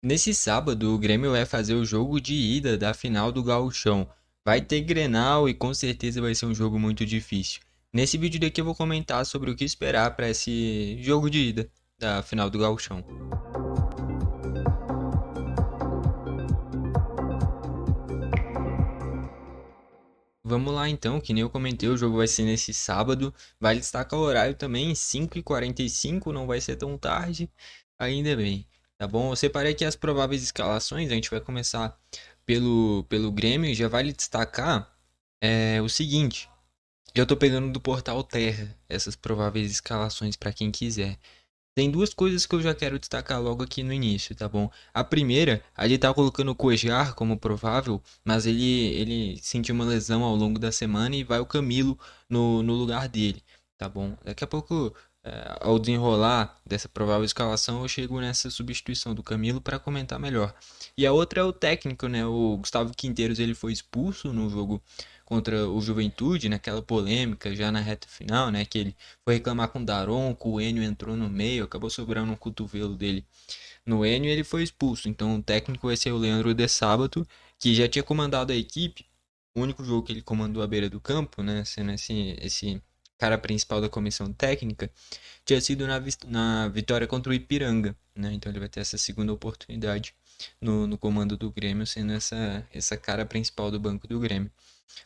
Nesse sábado, o Grêmio vai fazer o jogo de ida da final do Gauchão. Vai ter Grenal e com certeza vai ser um jogo muito difícil. Nesse vídeo daqui eu vou comentar sobre o que esperar para esse jogo de ida da final do Gauchão. Vamos lá então, que nem eu comentei, o jogo vai ser nesse sábado. Vale destacar o horário também, 5h45, não vai ser tão tarde, ainda bem. Tá bom? Eu separei aqui as prováveis escalações, a gente vai começar pelo Grêmio. Já vale destacar o seguinte, eu tô pegando do portal Terra essas prováveis escalações para quem quiser. Tem duas coisas que eu já quero destacar logo aqui no início, tá bom? A primeira, a gente tá colocando o Cuejar como provável, mas ele sentiu uma lesão ao longo da semana e vai o Camilo no lugar dele, tá bom? Daqui a pouco, ao desenrolar dessa provável escalação, eu chego nessa substituição do Camilo para comentar melhor. E a outra é o técnico, né? O Gustavo Quinteiros, ele foi expulso no jogo contra o Juventude, naquela polêmica já na reta final, né? Que ele foi reclamar com o Daronco, o Enio entrou no meio, acabou sobrando um cotovelo dele no Enio e ele foi expulso. Então o técnico vai ser o Leandro de Sábato, que já tinha comandado a equipe. O único jogo que ele comandou à beira do campo, né? Sendo esse cara principal da comissão técnica, tinha sido na vitória contra o Ipiranga, né? Então ele vai ter essa segunda oportunidade no comando do Grêmio, sendo essa cara principal do banco do Grêmio.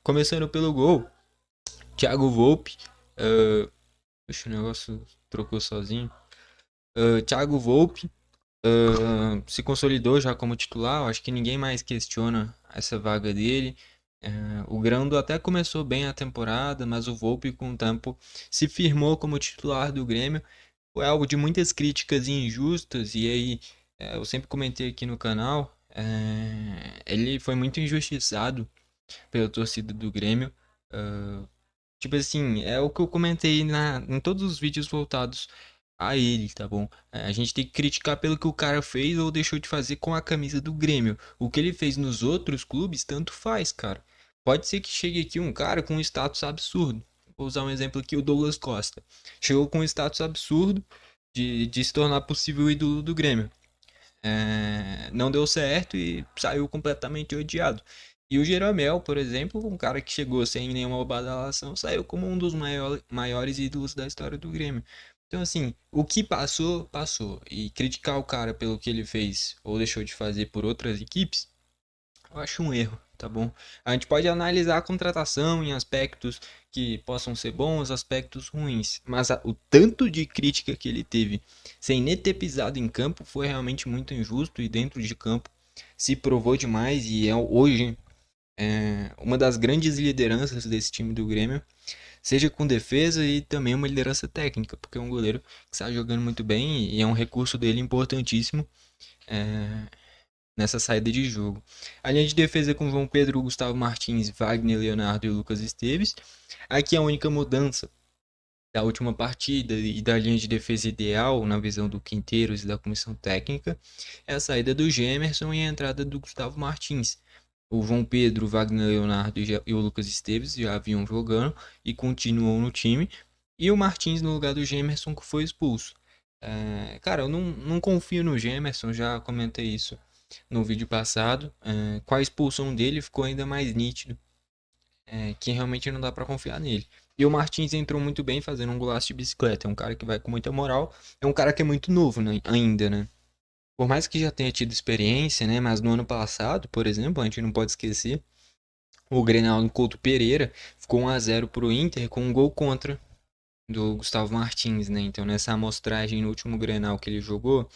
Começando pelo gol, Thiago Volpe. Uh, Puxa, o negócio trocou sozinho. Thiago Volpe se consolidou já como titular. Eu acho que ninguém mais questiona essa vaga dele. O Grando até começou bem a temporada, mas o Volpe com o tempo se firmou como titular do Grêmio. Foi algo de muitas críticas injustas, e aí eu sempre comentei aqui no canal, ele foi muito injustiçado pela torcida do Grêmio. Ah, Tipo assim, é o que eu comentei em todos os vídeos voltados a ele, tá bom? A gente tem que criticar pelo que o cara fez ou deixou de fazer com a camisa do Grêmio. O que ele fez nos outros clubes, tanto faz, cara. Pode ser que chegue aqui um cara com um status absurdo. Vou usar um exemplo aqui, o Douglas Costa. Chegou com um status absurdo de se tornar possível ídolo do Grêmio. Não deu certo e saiu completamente odiado. E o Jeromel, por exemplo, um cara que chegou sem nenhuma badalação, saiu como um dos maiores ídolos da história do Grêmio. Então, assim, o que passou, passou. E criticar o cara pelo que ele fez ou deixou de fazer por outras equipes, eu acho um erro, tá bom? A gente pode analisar a contratação em aspectos que possam ser bons, aspectos ruins, mas o tanto de crítica que ele teve sem nem ter pisado em campo foi realmente muito injusto, e dentro de campo se provou demais e é hoje uma das grandes lideranças desse time do Grêmio, seja com defesa e também uma liderança técnica, porque é um goleiro que está jogando muito bem e é um recurso dele importantíssimo é, nessa saída de jogo. A linha de defesa com João Pedro, Gustavo Martins, Wagner Leonardo e Lucas Esteves. Aqui a única mudança da última partida e da linha de defesa ideal, na visão do Quinteiros e da comissão técnica, é a saída do Gemerson e a entrada do Gustavo Martins. O João Pedro, o Wagner Leonardo e o Lucas Esteves já haviam jogando e continuam no time. E o Martins no lugar do Gemerson, que foi expulso. Cara, eu não confio no Gemerson, já comentei isso no vídeo passado. Com a expulsão dele ficou ainda mais nítido que realmente não dá pra confiar nele. E o Martins entrou muito bem fazendo um golaço de bicicleta. É um cara que vai com muita moral. É um cara que é muito novo, né, ainda, né? Por mais que já tenha tido experiência, né? Mas no ano passado, por exemplo, a gente não pode esquecer, o Grenal no Couto Pereira ficou 1-0 pro Inter com um gol contra do Gustavo Martins, né? Então nessa amostragem no último Grenal que ele jogou,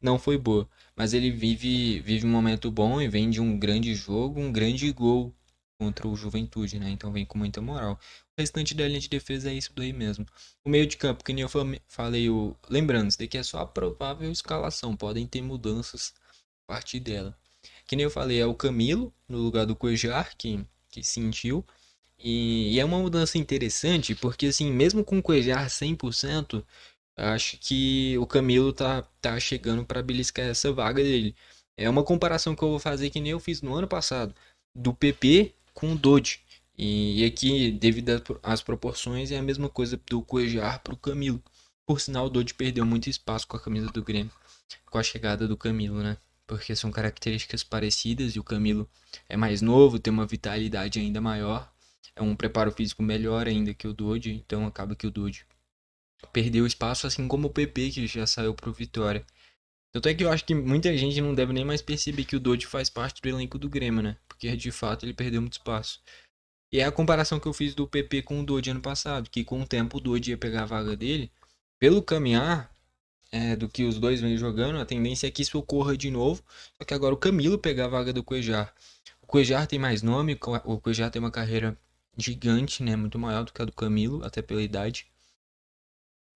não foi boa. Mas ele vive um momento bom e vem de um grande jogo, um grande gol contra o Juventude, né? Então vem com muita moral. O restante da linha de defesa é isso daí mesmo. O meio de campo, que nem eu falei, lembrando, isso daqui é só a provável escalação, podem ter mudanças a partir dela. Que nem eu falei, é o Camilo no lugar do Cuejar, que sentiu. E é uma mudança interessante, porque assim, mesmo com o Cuejar 100%, acho que o Camilo tá chegando para beliscar essa vaga dele. É uma comparação que eu vou fazer que nem eu fiz no ano passado, do PP com o Dodge. E aqui, devido às proporções, é a mesma coisa do Cuejar pro Camilo. Por sinal, o Dodge perdeu muito espaço com a camisa do Grêmio, com a chegada do Camilo, né? porque são características parecidas e o Camilo é mais novo, tem uma vitalidade ainda maior, é um preparo físico melhor ainda que o Dodge, então acaba que o Dodge perdeu espaço, assim como o PP, que já saiu pro Vitória. Tanto é que eu acho que muita gente não deve nem mais perceber que o Dodge faz parte do elenco do Grêmio, né? Porque de fato ele perdeu muito espaço. E é a comparação que eu fiz do PP com o Dodge ano passado, que com o tempo o Dodge ia pegar a vaga dele. Pelo caminhar do que os dois vêm jogando, a tendência é que isso ocorra de novo. Só que agora o Camilo pegar a vaga do Cuejar. O Cuejar tem mais nome, o Cuejar tem uma carreira gigante, né? Muito maior do que a do Camilo, até pela idade.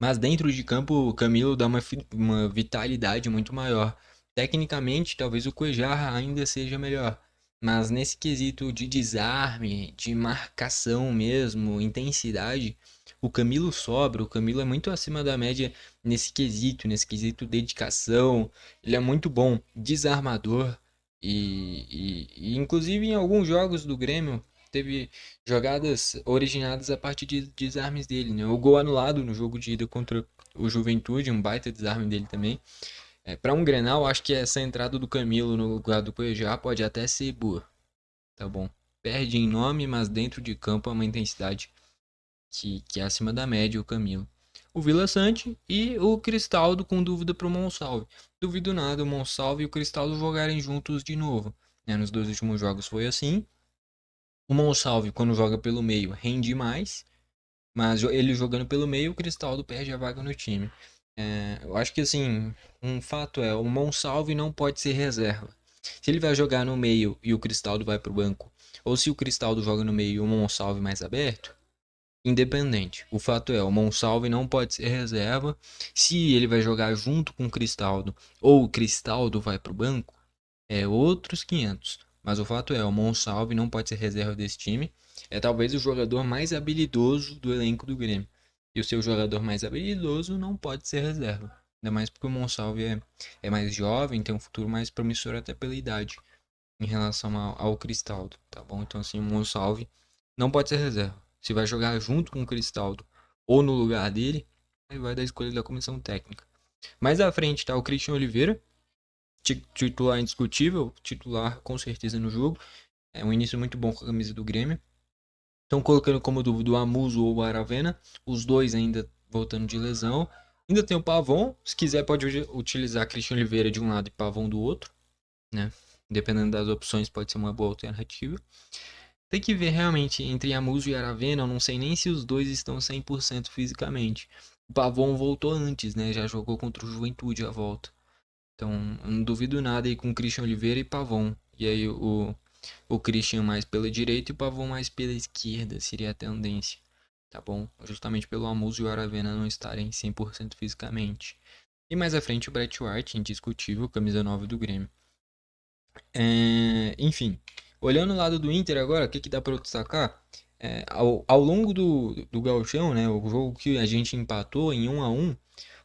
Mas dentro de campo, o Camilo dá uma vitalidade muito maior. Tecnicamente, talvez o Cuejar ainda seja melhor. Mas nesse quesito de desarme, de marcação mesmo, intensidade, o Camilo sobra. O Camilo é muito acima da média nesse quesito dedicação. Ele é muito bom desarmador. E inclusive em alguns jogos do Grêmio, teve jogadas originadas a partir de desarmes dele, né? O gol anulado no jogo de ida contra o Juventude, um baita desarme dele também. Para um Grenal, acho que essa entrada do Camilo no lugar do Cuejá pode até ser boa, tá bom? Perde em nome, mas dentro de campo é uma intensidade que é acima da média o Camilo. O Vila Sante e o Cristaldo com dúvida pro Monsalve. Duvido nada o Monsalve e o Cristaldo jogarem juntos de novo, né? Nos dois últimos jogos foi assim. O Monsalve, quando joga pelo meio, rende mais. Mas ele jogando pelo meio, o Cristaldo perde a vaga no time. Eu acho que assim, um fato é, o Monsalve não pode ser reserva. Se ele vai jogar no meio e o Cristaldo vai pro banco, ou se o Cristaldo joga no meio e o Monsalve mais aberto, independente. O fato é, o Monsalve não pode ser reserva. Se ele vai jogar junto com o Cristaldo, ou o Cristaldo vai pro banco, é outros 500. Mas o fato é, o Monsalve não pode ser reserva desse time. É talvez o jogador mais habilidoso do elenco do Grêmio. E o seu jogador mais habilidoso não pode ser reserva. Ainda mais porque o Monsalve é mais jovem, tem um futuro mais promissor até pela idade em relação ao Cristaldo, tá bom? Então assim, o Monsalve não pode ser reserva. Se vai jogar junto com o Cristaldo ou no lugar dele, aí vai da escolha da comissão técnica. Mais à frente tá o Christian Oliveira, titular indiscutível, titular com certeza no jogo. É um início muito bom com a camisa do Grêmio. Estão colocando como dúvida o Amuso ou o Aravena, os dois ainda voltando de lesão. Ainda tem o Pavon, se quiser pode utilizar Christian Oliveira de um lado e Pavon do outro, né? Dependendo das opções pode ser uma boa alternativa. Tem que ver realmente entre Amuso e Aravena, eu não sei nem se os dois estão 100% fisicamente. O Pavon voltou antes, né? Já jogou contra o Juventude a volta. Então, eu não duvido nada aí com Christian Oliveira e Pavon. E aí o Christian mais pela direita e o Pavon mais pela esquerda, seria a tendência. Tá bom? Justamente pelo Amuso e o Aravena não estarem 100% fisicamente. E mais à frente o Brett White, indiscutível, camisa 9 do Grêmio. Enfim, olhando o lado do Inter agora, o que, que dá para destacar? Ao longo do Gauchão, né, o jogo que a gente empatou em 1-1,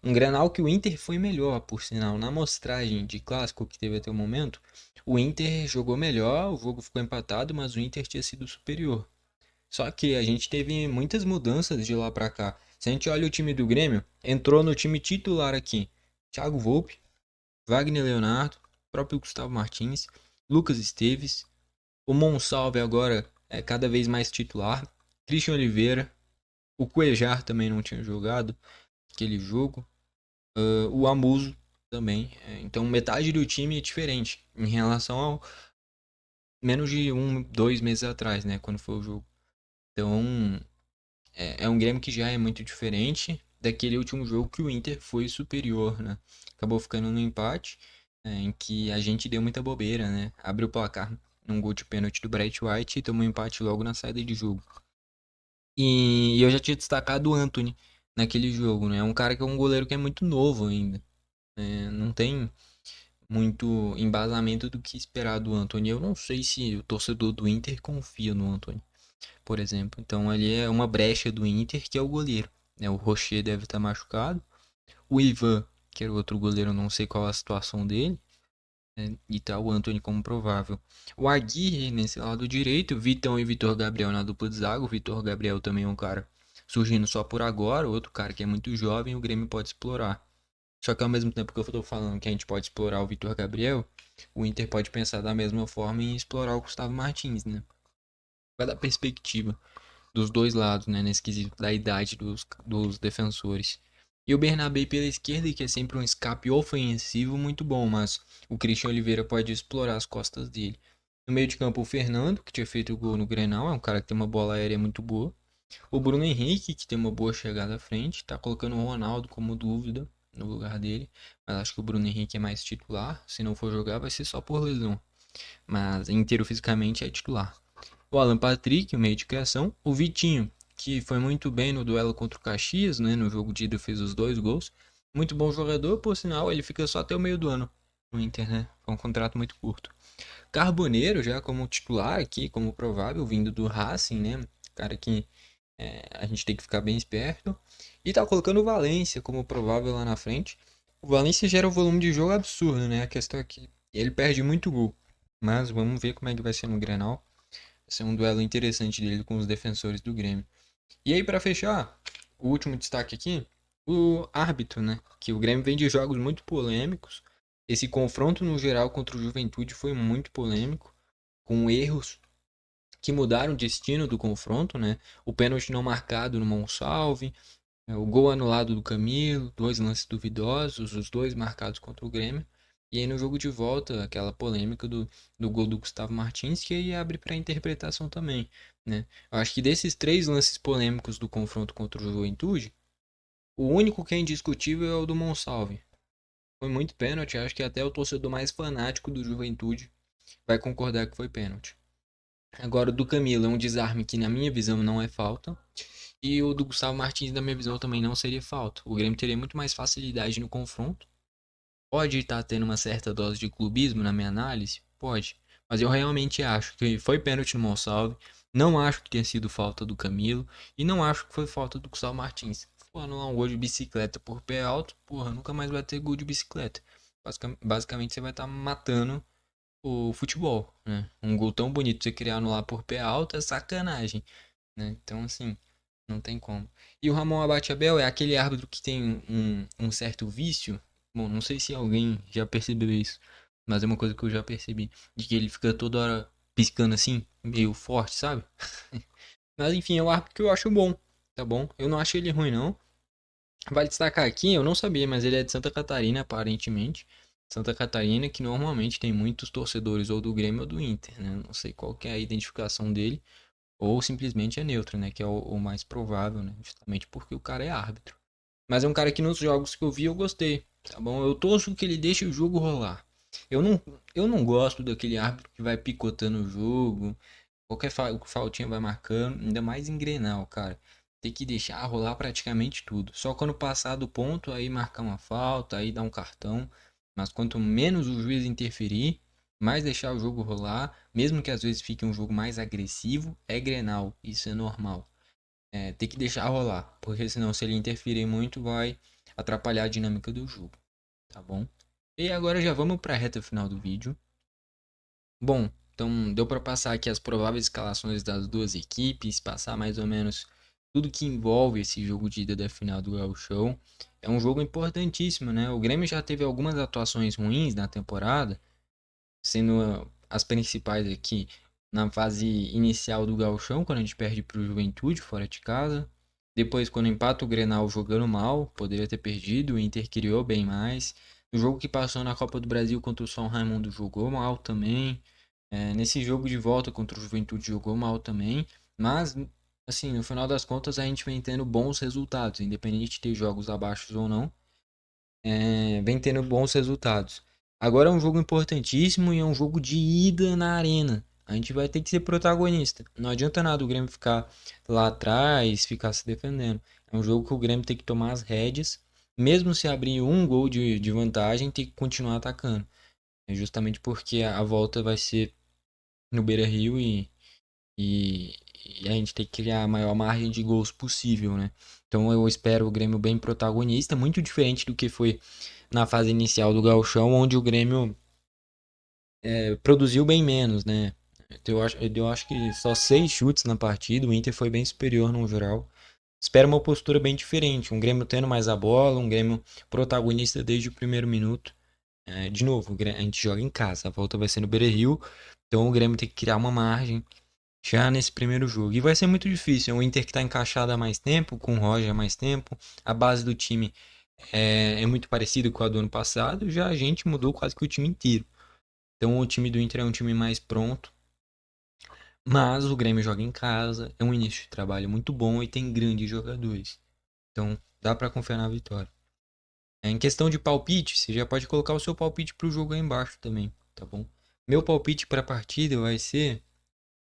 um Grenal que o Inter foi melhor, por sinal. Na amostragem de clássico que teve até o momento, o Inter jogou melhor, o jogo ficou empatado, mas o Inter tinha sido superior. Só que a gente teve muitas mudanças de lá pra cá. Se a gente olha o time do Grêmio, entrou no time titular aqui: Thiago Volpe, Wagner Leonardo, próprio Gustavo Martins, Lucas Esteves, o Monsalve agora é cada vez mais titular, Christian Oliveira, o Cuejar também não tinha jogado aquele jogo, o Amuso também. Então metade do time é diferente em relação ao menos de 2 meses atrás, né, quando foi o jogo. Então é um Grêmio que já é muito diferente daquele último jogo que o Inter foi superior, né? Acabou ficando no empate, em que a gente deu muita bobeira, né? Abriu o placar num gol de pênalti do Bright White e tomou um empate logo na saída de jogo. E eu já tinha destacado o Antony naquele jogo, né? É um cara que é um goleiro que é muito novo ainda. Não tem muito embasamento do que esperar do Antony. Eu não sei se o torcedor do Inter confia no Antony, por exemplo. Então ali é uma brecha do Inter que é o goleiro, né? O Rocher deve estar machucado. O Ivan, que era o outro goleiro, eu não sei qual a situação dele, né? E tá o Antony como provável. O Aguirre nesse lado direito, Vitão e Vitor Gabriel na dupla de zaga. O Vitor Gabriel também é um cara surgindo só por agora, outro cara que é muito jovem, o Grêmio pode explorar. Só que ao mesmo tempo que eu tô falando que a gente pode explorar o Vitor Gabriel, o Inter pode pensar da mesma forma em explorar o Gustavo Martins, né? Vai dar perspectiva dos dois lados, né? Nesse quesito da idade dos defensores. E o Bernabé pela esquerda, que é sempre um escape ofensivo muito bom, mas o Christian Oliveira pode explorar as costas dele. No meio de campo, o Fernando, que tinha feito o gol no Grenal, é um cara que tem uma bola aérea muito boa. O Bruno Henrique, que tem uma boa chegada à frente, tá colocando o Ronaldo como dúvida no lugar dele. Mas acho que o Bruno Henrique é mais titular. Se não for jogar, vai ser só por lesão. Mas inteiro fisicamente é titular. O Alan Patrick, o meio de criação. O Vitinho, que foi muito bem no duelo contra o Caxias, né? No jogo de ida fez os 2 gols. Muito bom jogador, por sinal, ele fica só até o meio do ano no Inter, né? É um contrato muito curto. Carboneiro, já como titular aqui, como provável, vindo do Racing, né? Cara que a gente tem que ficar bem esperto. E tá colocando o Valência como provável lá na frente. O Valência gera um volume de jogo absurdo, né? A questão é que ele perde muito gol. Mas vamos ver como é que vai ser no Grenal. Vai ser um duelo interessante dele com os defensores do Grêmio. E aí, para fechar, o último destaque aqui, o árbitro, né? Que o Grêmio vem de jogos muito polêmicos. Esse confronto no geral contra o Juventude foi muito polêmico, com erros que mudaram o destino do confronto, né? O pênalti não marcado no Monsalve, o gol anulado do Camilo, 2 lances duvidosos, os dois marcados contra o Grêmio. E aí no jogo de volta, aquela polêmica do gol do Gustavo Martins, que aí abre para interpretação também, né? Eu acho que desses 3 lances polêmicos do confronto contra o Juventude, o único que é indiscutível é o do Monsalve. Foi muito pênalti, acho que até o torcedor mais fanático do Juventude vai concordar que foi pênalti. Agora o do Camilo é um desarme que na minha visão não é falta. E o do Gustavo Martins, na minha visão, também não seria falta. O Grêmio teria muito mais facilidade no confronto. Pode estar tendo uma certa dose de clubismo na minha análise? Pode. Mas eu realmente acho que foi pênalti no Monsalve. Não acho que tenha sido falta do Camilo. E não acho que foi falta do Gustavo Martins. Se for anular um gol de bicicleta por pé alto, porra, nunca mais vai ter gol de bicicleta. Basicamente você vai estar matando o futebol, né? Um gol tão bonito você querer anular por pé alto é sacanagem, né? Então, assim, não tem como. E o Ramon Abate-Abel é aquele árbitro que tem um certo vício. Bom, não sei se alguém já percebeu isso, mas é uma coisa que eu já percebi. De que ele fica toda hora piscando assim, meio forte, sabe? Mas enfim, é um árbitro que eu acho bom, tá bom? Eu não acho ele ruim, não. Vale destacar aqui, eu não sabia, mas ele é de Santa Catarina, aparentemente. Santa Catarina, que normalmente tem muitos torcedores ou do Grêmio ou do Inter, né? Não sei qual que é a identificação dele. Ou simplesmente é neutro, né? Que é o mais provável, né? Justamente porque o cara é árbitro. Mas é um cara que nos jogos que eu vi eu gostei, tá bom? Eu torço que ele deixe o jogo rolar. Eu não, eu não gosto daquele árbitro que vai picotando o jogo, qualquer faltinha vai marcando, ainda mais em Grenal, cara. Tem que deixar rolar praticamente tudo. Só quando passar do ponto, aí marcar uma falta, aí dar um cartão. Mas quanto menos o juiz interferir, mais deixar o jogo rolar, mesmo que às vezes fique um jogo mais agressivo, é Grenal, isso é normal. Tem que deixar rolar, porque senão se ele interferir muito vai atrapalhar a dinâmica do jogo, tá bom? E agora já vamos para a reta final do vídeo. Bom, então deu para passar aqui as prováveis escalações das duas equipes, passar mais ou menos tudo que envolve esse jogo de ida da final do Gauchão. É um jogo importantíssimo, né? O Grêmio já teve algumas atuações ruins na temporada, sendo as principais aqui na fase inicial do Gauchão, quando a gente perde para o Juventude fora de casa. Depois, quando empata o Grenal jogando mal, poderia ter perdido, o Inter criou bem mais. O jogo que passou na Copa do Brasil contra o São Raimundo jogou mal também. Nesse jogo de volta contra o Juventude jogou mal também. Mas, assim, no final das contas a gente vem tendo bons resultados, independente de ter jogos abaixo ou não, vem tendo bons resultados. Agora é um jogo importantíssimo e é um jogo de ida na arena. A gente vai ter que ser protagonista. Não adianta nada o Grêmio ficar lá atrás, ficar se defendendo. É um jogo que o Grêmio tem que tomar as rédeas. Mesmo se abrir um gol de vantagem, tem que continuar atacando. É justamente porque a volta vai ser no Beira-Rio e, e a gente tem que criar a maior margem de gols possível, né? Então eu espero o Grêmio bem protagonista, muito diferente do que foi na fase inicial do Gauchão, onde o Grêmio produziu bem menos, né? Eu acho que só 6 chutes na partida, o Inter foi bem superior no geral. Espero uma postura bem diferente, um Grêmio tendo mais a bola, um Grêmio protagonista desde o primeiro minuto. De novo, a gente joga em casa, a volta vai ser no Beira-Rio, então o Grêmio tem que criar uma margem já nesse primeiro jogo. E vai ser muito difícil, é um Inter que está encaixado há mais tempo, com o Roger há mais tempo, a base do time é muito parecido com a do ano passado, já a gente mudou quase que o time inteiro. Então o time do Inter é um time mais pronto, mas o Grêmio joga em casa, é um início de trabalho muito bom e tem grandes jogadores. Então dá para confiar na vitória. Em questão de palpite, você já pode colocar o seu palpite pro jogo aí embaixo também, tá bom? Meu palpite para a partida vai ser,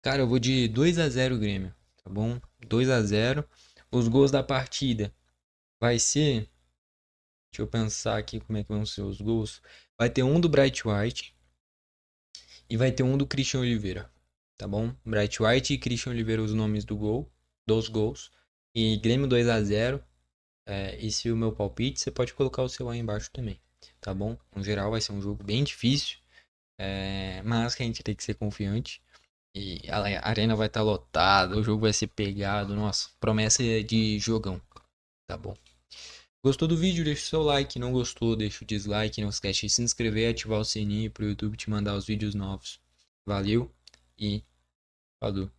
cara, eu vou de 2-0 Grêmio, tá bom? 2-0. Os gols da partida vai ser, deixa eu pensar aqui como é que vão ser os gols. Vai ter um do Bright White e vai ter um do Christian Oliveira, tá bom? Bright White e Christian Oliveira os nomes dos gols. E Grêmio 2-0. E se o meu palpite, você pode colocar o seu aí embaixo também, tá bom? No geral vai ser um jogo bem difícil, mas que a gente tem que ser confiante. E a arena vai estar lotada, o jogo vai ser pegado. Nossa, promessa de jogão, tá bom? Gostou do vídeo? Deixa o seu like. Não gostou, deixa o dislike. Não esquece de se inscrever e ativar o sininho para o YouTube te mandar os vídeos novos. Valeu e falou!